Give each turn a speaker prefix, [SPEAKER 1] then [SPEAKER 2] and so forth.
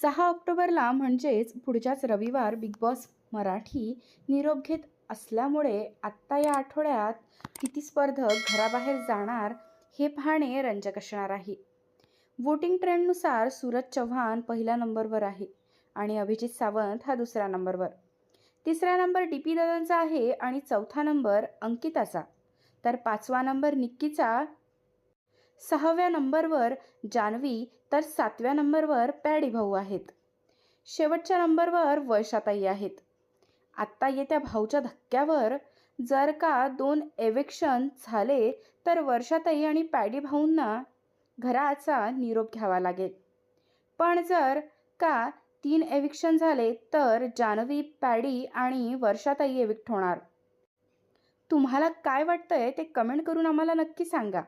[SPEAKER 1] 6 ऑक्टोबरला म्हणजेच पुढच्याच रविवार बिग बॉस मराठी निरोप घेत असल्यामुळे आत्ता या आठवड्यात किती स्पर्धक घराबाहेर जाणार हे पाहणे रंजक असणार आहे. वोटिंग ट्रेंडनुसार सूरज चव्हाण पहिल्या नंबरवर आहे आणि अभिजित सावंत हा दुसऱ्या नंबरवर. तिसरा नंबर डी.पी. दादांचा आहे आणि चौथा नंबर अंकिताचा. तर 5वा नंबर निक्कीचा, 6व्या नंबरवर जान्हवी, तर 7व्या नंबरवर पॅडी भाऊ आहेत. शेवटच्या नंबरवर वर्षाताई आहेत. आत्ता येत्या भाऊच्या धक्क्यावर जर का 2 एविक्शन झाले तर वर्षाताई आणि पॅडी भाऊंना घराचा निरोप घ्यावा लागेल. पण जर का 3 एविक्शन झाले तर जान्हवी, पॅडी आणि वर्षाताई एविक्ट होणार. तुम्हाला काय वाटतंय ते कमेंट करून आम्हाला नक्की सांगा.